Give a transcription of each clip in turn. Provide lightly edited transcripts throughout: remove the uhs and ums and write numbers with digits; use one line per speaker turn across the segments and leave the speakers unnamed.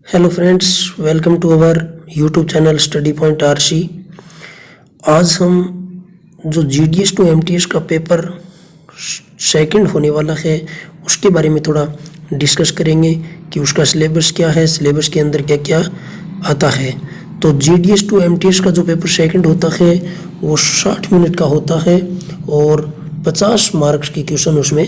Hello friends, welcome to our YouTube channel study point RC. आज हम जो GDS to MTS का paper second होने वाला है उसके बारे में थोड़ा डिस्कस करेंगे कि उसका सिलेबस क्या है, सिलेबस के अंदर क्या क्या आता है। तो जीडीएस टू एमटीएस का जो पेपर सेकंड होता है वो 60 मिनट का होता है और 50 मार्क्स के क्वेश्चन उसमें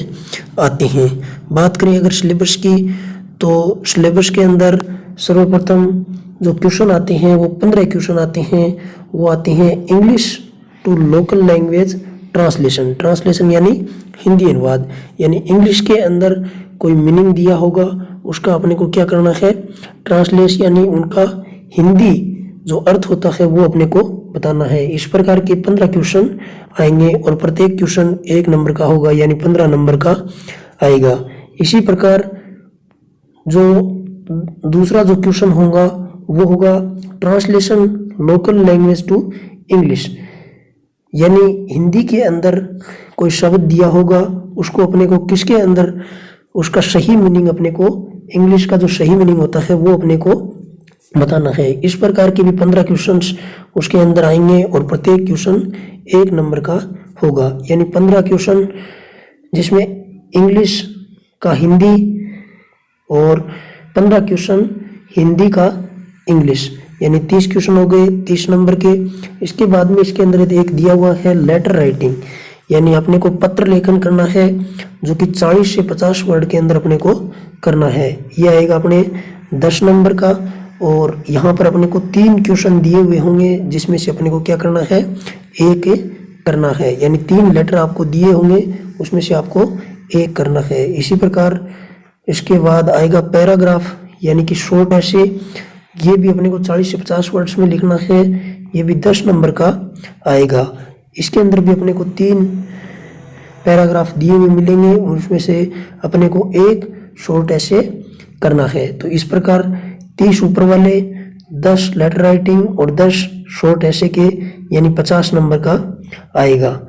आते हैं। बात करें अगर सिलेबस की, तो सिलेबस के अंदर सर्वप्रथम जो क्वेश्चन आते हैं वो 15 क्वेश्चन आते हैं। वो आते हैं English to local language translation. Translation यानी हिंदी अनुवाद, यानी इंग्लिश के अंदर कोई मीनिंग दिया होगा उसका अपने को क्या करना है, ट्रांसलेट यानी उनका हिंदी जो अर्थ होता है वो अपने को बताना है। इस प्रकार के 15 क्वेश्चन आएंगे और प्रत्येक क्वेश्चन 1 नंबर का होगा, यानी 15 नंबर का आएगा। इसी प्रकार जो दूसरा जो क्वेश्चन होगा वो होगा translation local language to English, यानी हिंदी के अंदर कोई शब्द दिया होगा उसको अपने को किसके अंदर उसका सही मीनिंग अपने को, इंग्लिश का जो सही मीनिंग होता है वो अपने को बताना है। इस प्रकार के भी 15 क्वेश्चंस उसके अंदर आएंगे और प्रत्येक क्वेश्चन 1 नंबर का होगा, यानी 15 क्वेश्चन जिसमें इंग्लिश का हिंदी और 15 क्वेश्चन हिंदी का इंग्लिश, यानी 30 क्वेश्चन हो गए 30 नंबर के। इसके बाद में इसके अंदर एक दिया हुआ है लेटर राइटिंग, यानी अपने को पत्र लेखन करना है जो कि 40 से 50 वर्ड के अंदर अपने को करना है। यह आएगा अपने 10 नंबर का। और यहाँ पर अपने को 3 क्वेश्चन दिए हुए होंगे जिसमें से अपने को क्या करना है, एक करना है, यानी 3 लेटर आपको दिए होंगे उसमें से आपको एक करना है। इसी प्रकार इसके बाद आएगा पैराग्राफ, यानी कि शॉर्ट ऐसे, ये भी अपने को 40 से 50 वर्ड्स में लिखना है, ये भी 10 नंबर का आएगा। इसके अंदर भी अपने को 3 पैराग्राफ दिए हुए मिलेंगे और उसमें से अपने को एक शॉर्ट ऐसे करना है। तो इस प्रकार 30 ऊपर वाले, 10 लेटर राइटिंग और 10 शॉर्ट ऐसे के, यानी 50 नंबर का आएगा।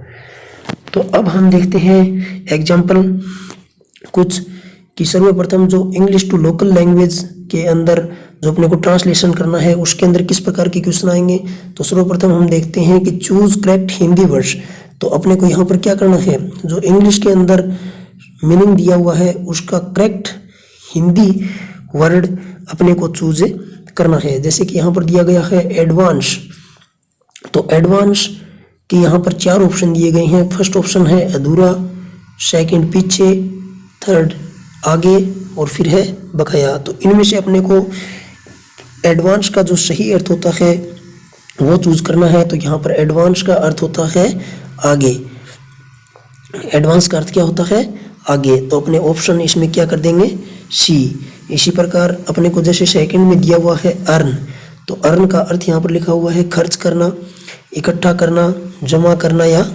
तो अब हम देखते हैं एग्जाम्पल कुछ कि सर्वप्रथम जो इंग्लिश टू लोकल लैंग्वेज के अंदर जो अपने को ट्रांसलेशन करना है उसके अंदर किस प्रकार के क्वेश्चन आएंगे। तो सर्वप्रथम हम देखते हैं कि चूज करेक्ट हिंदी वर्ड्स। तो अपने को यहाँ पर क्या करना है, जो इंग्लिश के अंदर मीनिंग दिया हुआ है उसका करेक्ट हिंदी वर्ड अपने को चूज करना है। जैसे कि यहाँ पर दिया गया है एडवांस, तो एडवांस के यहाँ पर 4 ऑप्शन दिए गए हैं। फर्स्ट ऑप्शन है अधूरा, सेकंड पीछे, थर्ड आगे और फिर है बकाया। तो इनमें से अपने को एडवांस का जो सही अर्थ होता है वो चूज करना है। तो यहाँ पर एडवांस का अर्थ होता है आगे। एडवांस का अर्थ क्या होता है, आगे। तो अपने ऑप्शन इसमें क्या कर देंगे, सी। इसी प्रकार अपने को जैसे सेकंड में दिया हुआ है अर्न, तो अर्न का अर्थ यहाँ पर लिखा हुआ है खर्च करना, इकट्ठा करना, जमा करना या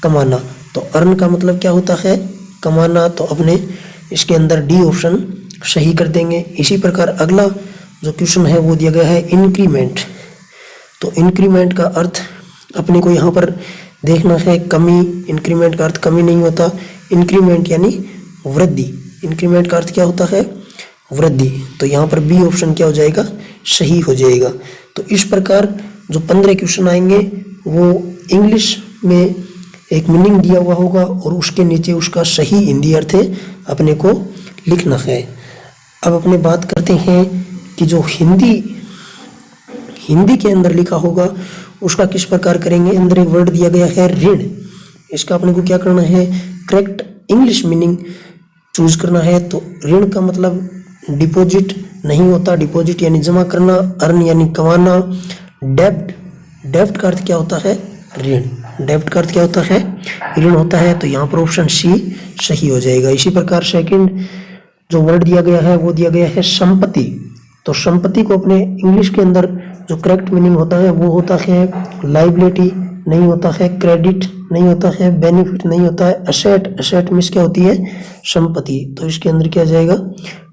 कमाना। तो अर्न का मतलब क्या होता है, कमाना। तो अपने इसके अंदर डी ऑप्शन सही कर देंगे। इसी प्रकार अगला जो क्वेश्चन है वो दिया गया है इंक्रीमेंट। तो इंक्रीमेंट का अर्थ अपने को यहाँ पर देखना है कमी। इंक्रीमेंट का अर्थ कमी नहीं होता, इंक्रीमेंट यानी वृद्धि। इंक्रीमेंट का अर्थ क्या होता है, वृद्धि। तो यहाँ पर बी ऑप्शन क्या हो जाएगा, सही हो जाएगा। तो इस प्रकार जो 15 क्वेश्चन आएंगे वो इंग्लिश में एक मीनिंग दिया हुआ होगा और उसके नीचे उसका सही हिंदी अर्थ अपने को लिखना है। अब अपने बात करते हैं कि जो हिंदी के अंदर लिखा होगा उसका किस प्रकार करेंगे। अंदर एक वर्ड दिया गया है ऋण, इसका अपने को क्या करना है, करेक्ट इंग्लिश मीनिंग चूज करना है। तो ऋण का मतलब डिपॉजिट नहीं होता, डिपॉजिट यानी जमा करना, अर्न यानी कमाना, डेब्ट का अर्थ क्या होता है, ऋण। डेब्ट का अर्थ क्या होता है, ऋण होता है। तो यहाँ पर ऑप्शन सी सही हो जाएगा। इसी प्रकार सेकंड जो वर्ड दिया गया है वो दिया गया है संपत्ति। तो संपत्ति को अपने इंग्लिश के अंदर जो करेक्ट मीनिंग होता है वो होता है लाइबिलिटी नहीं होता है, क्रेडिट नहीं होता है, बेनिफिट नहीं होता है, एसेट। एसेट मीन्स क्या होती है, संपत्ति। तो इसके अंदर क्या जाएगा,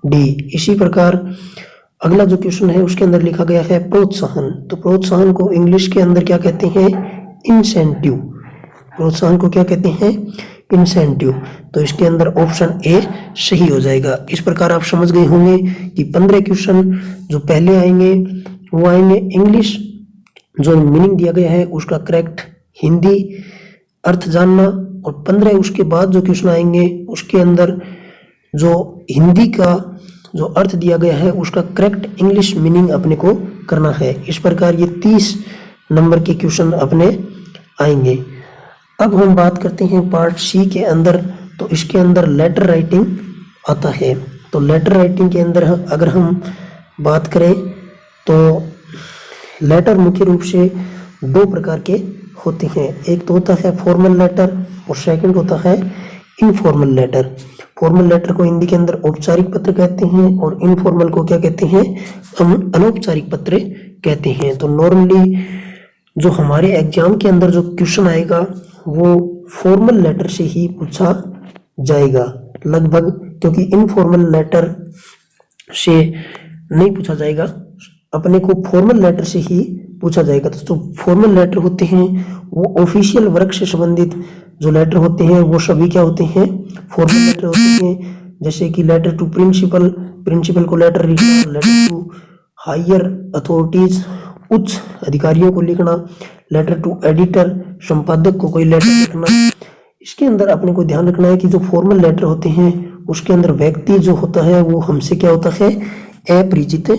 डी। इसी प्रकार अगला जो क्वेश्चन है उसके अंदर लिखा गया है प्रोत्साहन। तो प्रोत्साहन को इंग्लिश के अंदर क्या कहते हैं, इंसेंटिव। प्रोत्साहन को क्या कहते हैं, इंसेंटिव। तो इसके अंदर ऑप्शन ए सही हो जाएगा। इस प्रकार आप समझ गए होंगे कि 15 क्वेश्चन जो पहले आएंगे वो आएंगे इंग्लिश, जो मीनिंग दिया गया है उसका करेक्ट हिंदी अर्थ जानना, और 15 उसके बाद जो क्वेश्चन आएंगे उसके अंदर जो हिंदी का जो अर्थ दिया गया है उसका करेक्ट इंग्लिश मीनिंग अपने को करना है। इस प्रकार ये 30 नंबर के क्वेश्चन अपने आएंगे। अब हम बात करते हैं पार्ट सी के अंदर। तो इसके अंदर लेटर राइटिंग आता है। तो लेटर राइटिंग के अंदर अगर हम बात करें तो लेटर मुख्य रूप से 2 प्रकार के होते हैं। एक तो होता है फॉर्मल लेटर और सेकंड होता है इनफॉर्मल लेटर। फॉर्मल लेटर को हिंदी के अंदर औपचारिक पत्र कहते हैं और इनफॉर्मल को क्या कहते हैं, अनौपचारिक पत्र कहते हैं। तो नॉर्मली जो हमारे एग्जाम के अंदर जो क्वेश्चन आएगा वो फॉर्मल लेटर से ही पूछा जाएगा लगभग, क्योंकि इनफॉर्मल लेटर से नहीं पूछा जाएगा, अपने को फॉर्मल लेटर से ही पूछा जाएगा। तो जो फॉर्मल लेटर होते हैं वो ऑफिशियल वर्क से संबंधित जो लेटर होते हैं वो सभी क्या होते हैं, फॉर्मल लेटर होते हैं। जैसे कि लेटर टू प्रिंसिपल, प्रिंसिपल को लेटर लिखना, लेटर टू हायर अथॉरिटीज, उच्च अधिकारियों को लिखना, लेटर टू एडिटर, संपादक को कोई लेटर लिखना। इसके अंदर अपने को ध्यान रखना है कि जो फॉर्मल लेटर होते हैं उसके अंदर व्यक्ति जो होता है वो हमसे क्या होता है, अपरिचित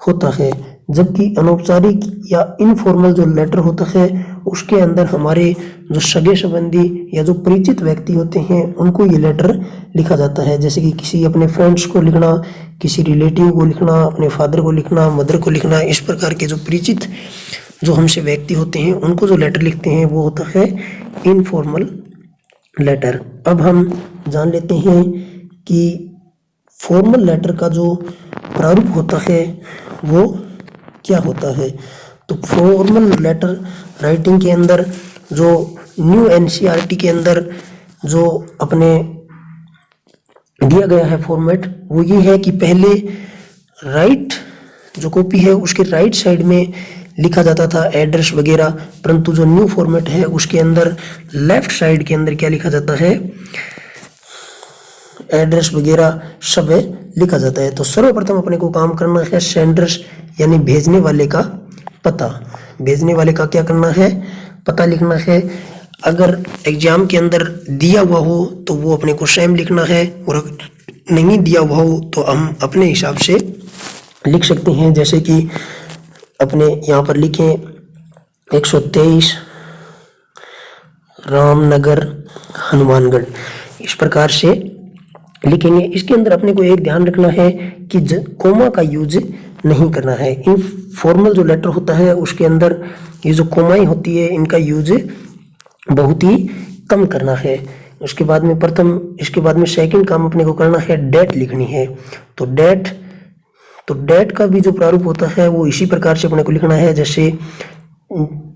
होता है, जबकि अनौपचारिक या इनफॉर्मल जो लेटर होता है उसके अंदर हमारे जो सगे संबंधी या जो परिचित व्यक्ति होते हैं उनको ये लेटर लिखा जाता है। जैसे कि किसी अपने फ्रेंड्स को लिखना, किसी रिलेटिव को लिखना, अपने फादर को लिखना, मदर को लिखना। इस प्रकार के जो परिचित जो हमसे व्यक्ति होते हैं उनको जो लेटर लिखते हैं वो होता है इनफॉर्मल लेटर। अब हम जान लेते हैं कि फॉर्मल लेटर का जो प्रारूप होता है वो क्या होता है। तो फॉर्मल लेटर राइटिंग के अंदर जो न्यू एनसीईआरटी के अंदर जो अपने दिया गया है फॉर्मेट वो ये है कि पहले राइट जो कॉपी है उसके राइट साइड में लिखा जाता था एड्रेस वगैरह, परंतु जो न्यू फॉर्मेट है उसके अंदर लेफ्ट साइड के अंदर क्या लिखा जाता है, एड्रेस वगैरह सब लिखा जाता है। तो सर्वप्रथम अपने को काम करना है सेंडर्स यानी भेजने वाले का पता, भेजने वाले का क्या करना है, पता लिखना है। अगर एग्जाम के अंदर दिया हुआ हो तो वो अपने को सेम लिखना है, और नहीं दिया हुआ हो तो हम अपने हिसाब से लिख सकते हैं। जैसे कि अपने यहाँ पर लिखें 123 रामनगर हनुमानगढ़, इस प्रकार से लिखेंगे। इसके अंदर अपने को एक ध्यान रखना है कि कोमा का यूज नहीं करना है। इन फॉर्मल जो लेटर होता है उसके अंदर ये जो कोमाएं होती है इनका यूज बहुत ही कम करना है। उसके बाद में प्रथम, इसके बाद में सेकंड काम अपने को करना है डेट लिखनी है। तो डेट का भी जो प्रारूप होता है वो इसी प्रकार से अपने को लिखना है। जैसे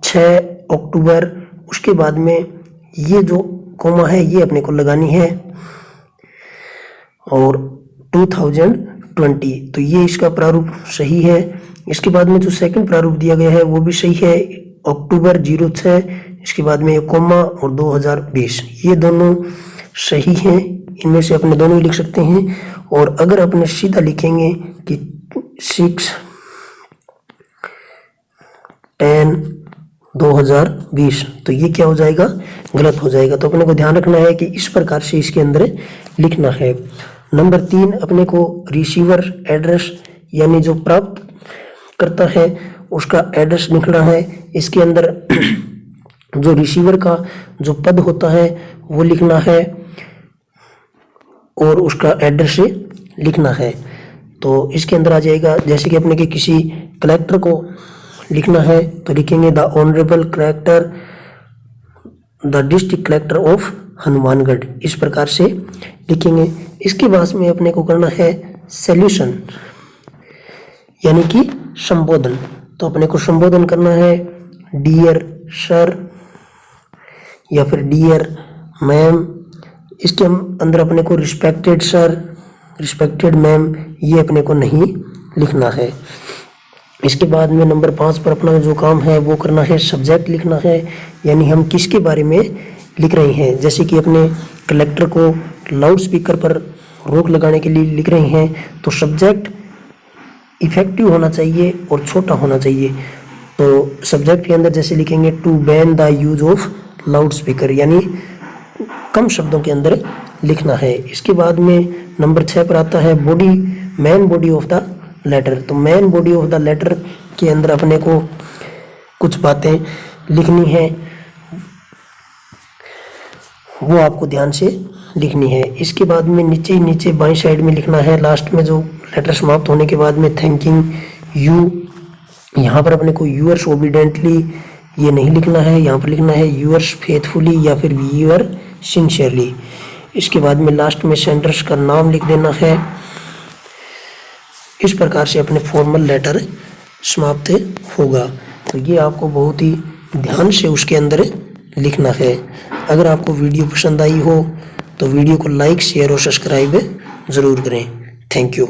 6 अक्टूबर, उसके बाद में ये जो कोमा है ये अपने को लगानी है, और 2020, तो ये इसका प्रारूप सही है। इसके बाद में जो सेकंड प्रारूप दिया गया है वो भी सही है, अक्टूबर 06, इसके बाद में ये कोमा और 2020, ये दोनों सही हैं। इनमें से अपने दोनों ही लिख सकते हैं। और अगर अपने सीधा लिखेंगे कि 6/10/2020 तो ये क्या हो जाएगा, गलत हो जाएगा। तो अपने को ध्यान रखना है कि इस प्रकार से इसके अंदर लिखना है। नंबर 3 अपने को रिसीवर एड्रेस यानी जो प्राप्त करता है उसका एड्रेस लिखना है। इसके अंदर जो रिसीवर का जो पद होता है वो लिखना है और उसका एड्रेस लिखना है। तो इसके अंदर आ जाएगा, जैसे कि अपने के किसी कलेक्टर को लिखना है तो लिखेंगे the honourable collector, the district collector of Hanumangarh, इस प्रकार से लिखेंगे। इसके बाद में अपने को करना है सॉल्यूशन यानी कि संबोधन। तो अपने को संबोधन करना है डियर सर या फिर डियर मैम। इसके अंदर अपने को रिस्पेक्टेड सर, रिस्पेक्टेड मैम, ये अपने को नहीं लिखना है। इसके बाद में नंबर 5 पर अपना जो काम है वो करना है सब्जेक्ट लिखना है, यानी हम किसके बारे में लिख रही हैं, जैसे कि अपने कलेक्टर को लाउड स्पीकर पर रोक लगाने के लिए लिख रही हैं, तो सब्जेक्ट इफेक्टिव होना चाहिए और छोटा होना चाहिए। तो सब्जेक्ट के अंदर जैसे लिखेंगे to ban the use of loud speaker, यानी कम शब्दों के अंदर लिखना है। इसके बाद में नंबर 6 पर आता है body, main body of the letter. तो main body of the letter के अंदर अपने को कुछ बातें लिखनी है, वो आपको ध्यान से लिखनी है। इसके बाद में नीचे बाईं साइड में लिखना है, लास्ट में जो लेटर समाप्त होने के बाद में थैंकिंग यू, यहाँ पर अपने को यूअर्स ओबीडेंटली ये नहीं लिखना है, यहाँ पर लिखना है यूअर्स फेथफुली या फिर यूअर सिंसियरली। इसके बाद में लास्ट में सेंडर्स का नाम लिख देना है। इस प्रकार से अपने फॉर्मल लेटर समाप्त होगा। तो ये आपको बहुत ही ध्यान से उसके अंदर लिखना है। अगर आपको वीडियो पसंद आई हो तो वीडियो को लाइक, शेयर और सब्सक्राइब ज़रूर करें। Thank you.